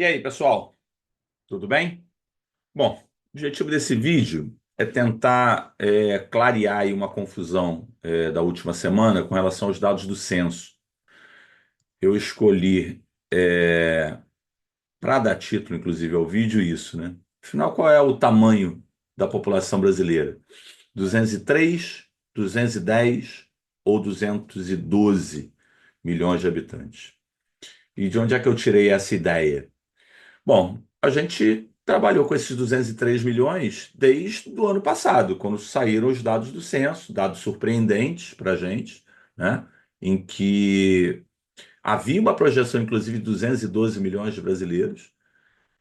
E aí, pessoal, tudo bem? Bom, o objetivo desse vídeo é tentar clarear aí uma confusão da última semana com relação aos dados do censo. Eu escolhi, para dar título, inclusive, ao vídeo, isso, né? Afinal, qual é o tamanho da população brasileira? 203, 210 ou 212 milhões de habitantes? E de onde é que eu tirei essa ideia? Bom, a gente trabalhou com esses 203 milhões desde o ano passado, quando saíram os dados do censo, dados surpreendentes para a gente, né? Em que havia uma projeção, inclusive, de 212 milhões de brasileiros,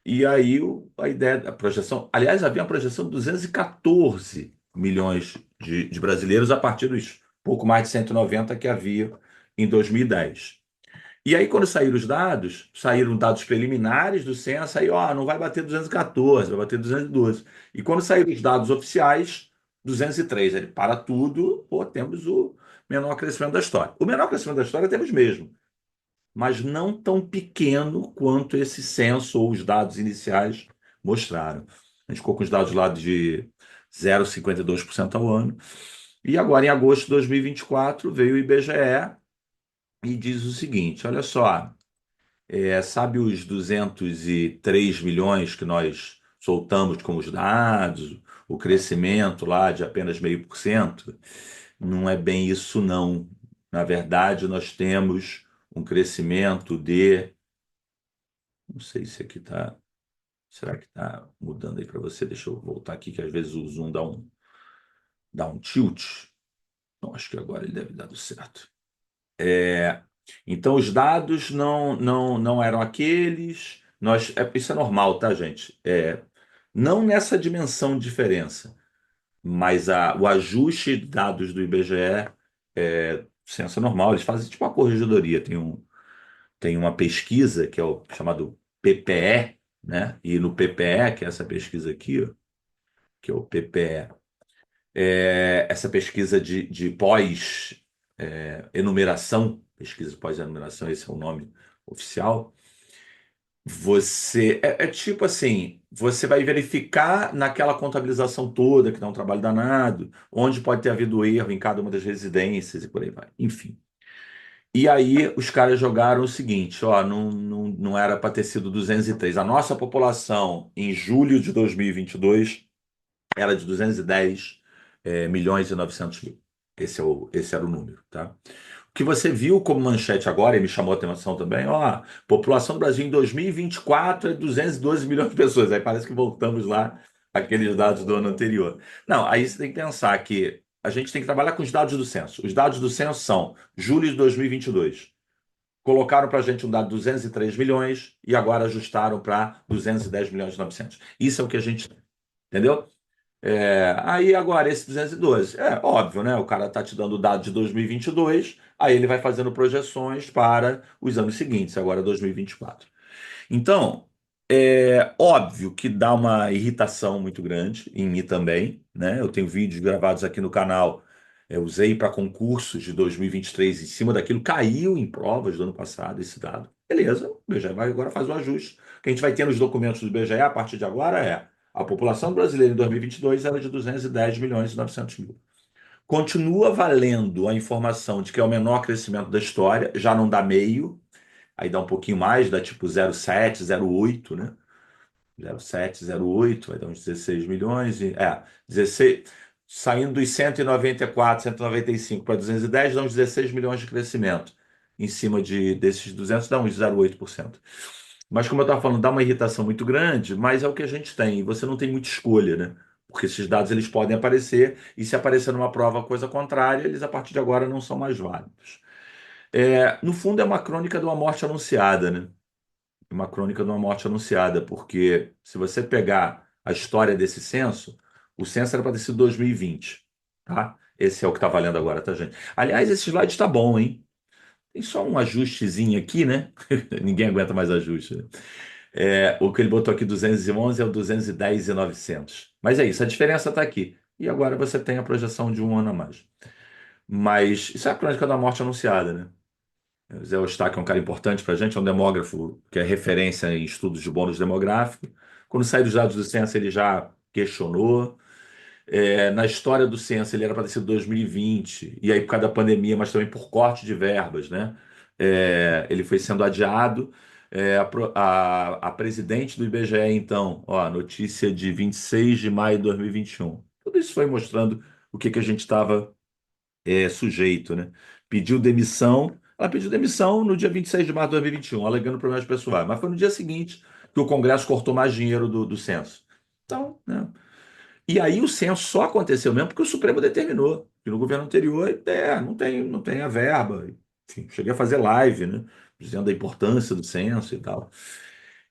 e aí a ideia da projeção, aliás, havia uma projeção de 214 milhões de brasileiros a partir dos pouco mais de 190 que havia em 2010. E aí, quando saíram dados preliminares do censo, aí, ó, não vai bater 214, vai bater 212. E quando saíram os dados oficiais, 203. Ele para tudo, pô, temos o menor crescimento da história. O menor crescimento da história temos mesmo, mas não tão pequeno quanto esse censo ou os dados iniciais mostraram. A gente ficou com os dados lá de 0,52% ao ano. E agora, em agosto de 2024, veio o IBGE e diz o seguinte: olha só. Sabe os 203 milhões que nós soltamos como os dados, o crescimento lá de apenas 0,5%? Não é bem isso, não. Na verdade, nós temos um crescimento de. Não sei se aqui está. Será que está mudando aí para você? Deixa eu voltar aqui, que às vezes o zoom dá um tilt. Não, acho que agora ele deve dar tudo certo. É, então, os dados não eram aqueles. Isso é normal, tá, gente? Não nessa dimensão de diferença, mas o ajuste de dados do IBGE é ciência normal. Eles fazem tipo uma corregedoria. Tem uma pesquisa que é o chamado PPE, né? E no PPE, que é essa pesquisa aqui, ó, que é o PPE, essa pesquisa de pós-enumeração, pesquisa de pós-enumeração, esse é o nome oficial. É tipo assim, você vai verificar naquela contabilização toda, que dá um trabalho danado, onde pode ter havido erro em cada uma das residências e por aí vai. Enfim. E aí os caras jogaram o seguinte, ó, não era para ter sido 203. A nossa população em julho de 2022 era de 210 milhões e 900 mil. Esse era o número, tá? O que você viu como manchete agora, e me chamou a atenção também, ó, população do Brasil em 2024 é 212 milhões de pessoas. Aí parece que voltamos lá àqueles dados do ano anterior. Não, aí você tem que pensar que a gente tem que trabalhar com os dados do censo. Os dados do censo são julho de 2022. Colocaram para a gente um dado de 203 milhões e agora ajustaram para 210 milhões e 900. Isso é o que a gente, entendeu? Aí agora, esse 212, é óbvio, né? O cara está te dando o dado de 2022, aí ele vai fazendo projeções para os anos seguintes, agora 2024. Então, é óbvio que dá uma irritação muito grande em mim também, né? Eu tenho vídeos gravados aqui no canal, eu usei para concursos de 2023 em cima daquilo, caiu em provas do ano passado esse dado. Beleza, o IBGE vai agora fazer o ajuste. O que a gente vai ter nos documentos do IBGE a partir de agora é a população brasileira em 2022 era de 210 milhões e 900 mil. Continua valendo a informação de que é o menor crescimento da história, já não dá meio, aí dá um pouquinho mais, dá tipo 0,7, 0,8, né? 0,7, 0,8, vai dar uns 16 milhões. 16, saindo dos 194, 195 para 210, dá uns 16 milhões de crescimento. Em cima desses 200, dá uns 0,8%. Mas, como eu estava falando, dá uma irritação muito grande, mas é o que a gente tem. E você não tem muita escolha, né? Porque esses dados eles podem aparecer, e se aparecer numa prova coisa contrária, eles a partir de agora não são mais válidos. No fundo, é uma crônica de uma morte anunciada, né? Uma crônica de uma morte anunciada, porque se você pegar a história desse censo, o censo era para ter sido 2020, tá? Esse é o que está valendo agora, tá, gente? Aliás, esse slide está bom, hein? Tem só um ajustezinho aqui, né? Ninguém aguenta mais ajuste, né? O que ele botou aqui 211 é o 210 e 900. Mas é isso, a diferença está aqui. E agora você tem a projeção de um ano a mais. Mas isso é a crônica da morte anunciada, né? O Zé Eustáquio é um cara importante para a gente, é um demógrafo que é referência em estudos de bônus demográfico. Quando saiu os dados do censo, ele já questionou. Na história do censo, ele era para ter sido 2020, e aí por causa da pandemia, mas também por corte de verbas, né? Ele foi sendo adiado. A presidente do IBGE, então, ó, notícia de 26 de maio de 2021. Tudo isso foi mostrando o que que a gente estava sujeito, né? Pediu demissão. Ela pediu demissão no dia 26 de março de 2021, alegando problemas pessoais. Mas foi no dia seguinte que o Congresso cortou mais dinheiro do censo. Então, né? E aí o censo só aconteceu mesmo porque o Supremo determinou que no governo anterior não tem a verba. Enfim, cheguei a fazer live, né? Dizendo a importância do censo e tal.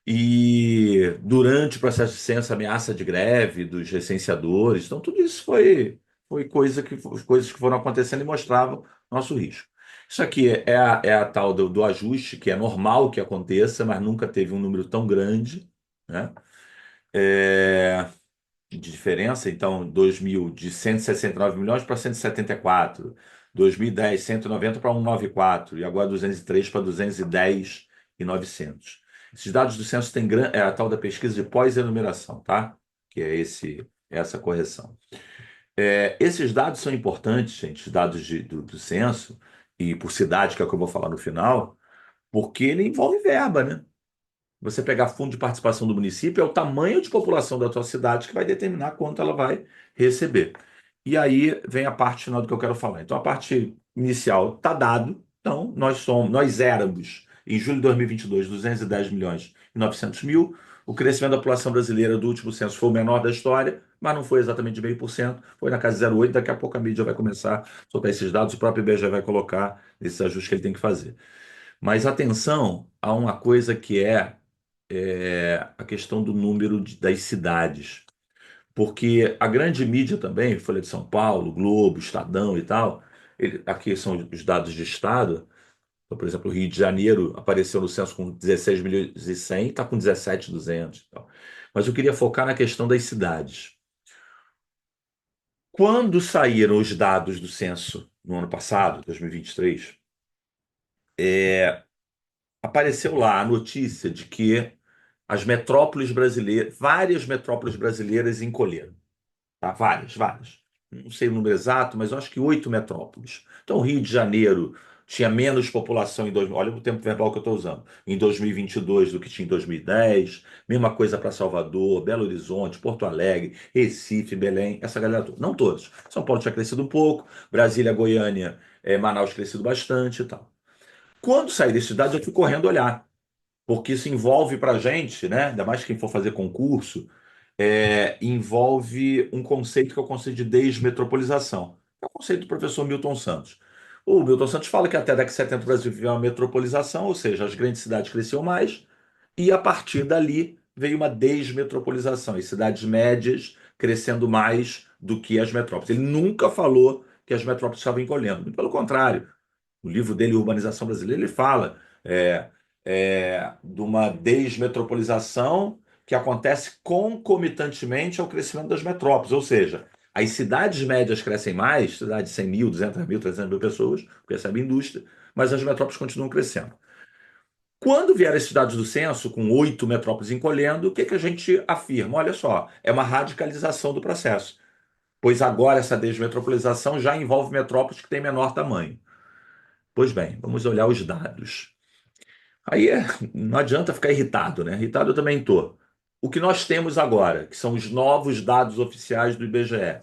E durante o processo de censo, ameaça de greve dos recenseadores. Então, tudo isso foi coisas que foram acontecendo e mostravam nosso risco. Isso aqui é a tal do ajuste, que é normal que aconteça, mas nunca teve um número tão grande, né? É, de diferença, então, 2000 de 169 milhões para 174, 2010 190 para 194 e agora 203 para 210 e 900. Esses dados do censo têm é a tal da pesquisa de pós-enumeração, tá? Que é essa correção. Esses dados são importantes, gente, os dados do censo e por cidade, que é o que eu vou falar no final, porque ele envolve verba, né? Você pegar fundo de participação do município, é o tamanho de população da tua cidade que vai determinar quanto ela vai receber. E aí vem a parte final do que eu quero falar. Então, a parte inicial está dado. Então, nós éramos, em julho de 2022, 210 milhões e 900 mil. O crescimento da população brasileira do último censo foi o menor da história, mas não foi exatamente de 0,5%, foi na casa de 0,8%. Daqui a pouco a mídia vai começar a soltar esses dados, o próprio IBGE vai colocar esses ajustes que ele tem que fazer. Mas atenção a uma coisa que é a questão do número das cidades. Porque a grande mídia também, Folha de São Paulo, Globo, Estadão e tal, aqui são os dados de estado. Então, por exemplo, o Rio de Janeiro apareceu no censo com 16 milhões e 100, está com 17.200 e tal. Mas eu queria focar na questão das cidades. Quando saíram os dados do censo no ano passado, 2023, apareceu lá a notícia de que as metrópoles brasileiras, várias metrópoles brasileiras encolheram. Tá? Várias, várias. Não sei o número exato, mas eu acho que 8 metrópoles. Então, o Rio de Janeiro tinha menos população em 2000. Olha o tempo verbal que eu estou usando. Em 2022 do que tinha em 2010. Mesma coisa para Salvador, Belo Horizonte, Porto Alegre, Recife, Belém, essa galera toda. Não todos. São Paulo tinha crescido um pouco, Brasília, Goiânia, Manaus crescido bastante e tal. Quando saí desse cidade, eu fui correndo olhar, porque isso envolve para a gente, né? Ainda mais quem for fazer concurso, envolve um conceito que é o conceito de desmetropolização. É o conceito do professor Milton Santos. O Milton Santos fala que até a década de 70 o Brasil viveu uma metropolização, ou seja, as grandes cidades cresciam mais, e a partir dali veio uma desmetropolização, as cidades médias crescendo mais do que as metrópoles. Ele nunca falou que as metrópoles estavam encolhendo, muito pelo contrário. O livro dele, Urbanização Brasileira, ele fala de uma desmetropolização que acontece concomitantemente ao crescimento das metrópoles, ou seja, as cidades médias crescem mais, cidades de 100 mil, 200 mil, 300 mil pessoas, porque recebe indústria, mas as metrópoles continuam crescendo. Quando vier esses dados do censo, com 8 metrópoles encolhendo, o que que a gente afirma? Olha só, é uma radicalização do processo, pois agora essa desmetropolização já envolve metrópoles que têm menor tamanho. Pois bem, vamos olhar os dados. Aí não adianta ficar irritado, né? Irritado eu também estou. O que nós temos agora, que são os novos dados oficiais do IBGE.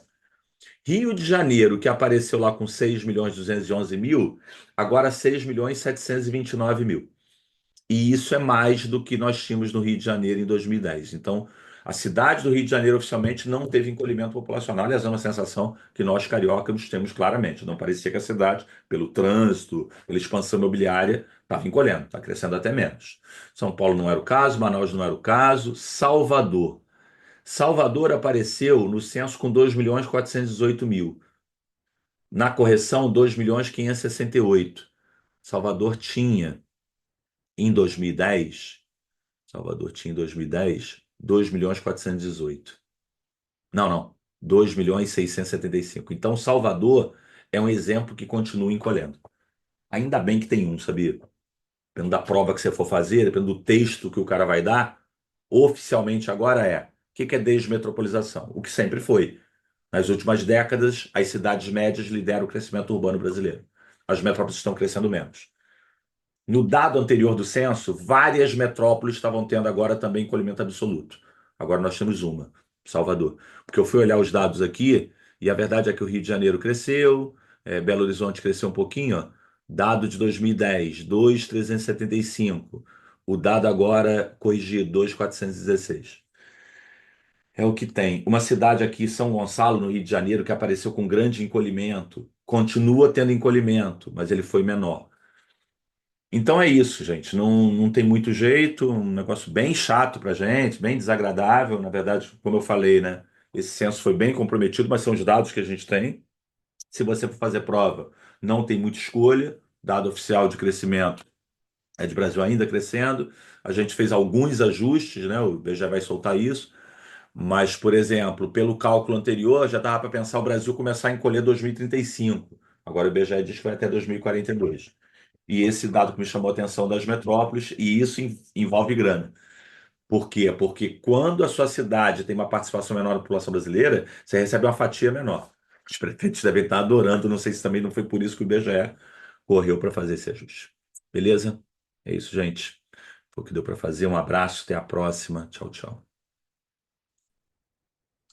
Rio de Janeiro, que apareceu lá com 6 milhões 211 mil, agora 6 milhões 729 mil. E isso é mais do que nós tínhamos no Rio de Janeiro em 2010. Então, a cidade do Rio de Janeiro oficialmente não teve encolhimento populacional, aliás, é uma sensação que nós cariocas temos claramente. Não parecia que a cidade, pelo trânsito, pela expansão imobiliária, estava encolhendo, está crescendo até menos. São Paulo não era o caso, Manaus não era o caso, Salvador. Salvador apareceu no censo com 2 milhões 418 mil. Na correção, 2 milhões 568. Salvador tinha, em 2010, Salvador tinha em 2010 2 milhões 418. Não, não. 2 milhões 675. Então, Salvador é um exemplo que continua encolhendo. Ainda bem que tem um, sabia? Dependendo da prova que você for fazer, dependendo do texto que o cara vai dar, oficialmente agora é. O que é desmetropolização? O que sempre foi. Nas últimas décadas, as cidades médias lideram o crescimento urbano brasileiro. As metrópoles estão crescendo menos. No dado anterior do censo, várias metrópoles estavam tendo agora também encolhimento absoluto. Agora nós temos uma, Salvador. Porque eu fui olhar os dados aqui e a verdade é que o Rio de Janeiro cresceu, Belo Horizonte cresceu um pouquinho, ó. Dado de 2010, 2.375. O dado agora corrigido, 2.416. É o que tem. Uma cidade aqui, São Gonçalo, no Rio de Janeiro, que apareceu com grande encolhimento, continua tendo encolhimento, mas ele foi menor. Então é isso, gente. Não tem muito jeito, um negócio bem chato pra gente, bem desagradável. Na verdade, como eu falei, né? Esse censo foi bem comprometido, mas são os dados que a gente tem. Se você for fazer prova, não tem muita escolha. Dado oficial de crescimento é de Brasil ainda crescendo. A gente fez alguns ajustes, né? O IBGE vai soltar isso. Mas, por exemplo, pelo cálculo anterior, já dava para pensar o Brasil começar a encolher 2035. Agora o IBGE diz que vai até 2042. E esse dado que me chamou a atenção das metrópoles, e isso envolve grana. Por quê? Porque quando a sua cidade tem uma participação menor da população brasileira, você recebe uma fatia menor. Os prefeitos devem estar adorando, não sei se também não foi por isso que o IBGE correu para fazer esse ajuste. Beleza? É isso, gente. Foi o que deu para fazer. Um abraço, até a próxima. Tchau, tchau.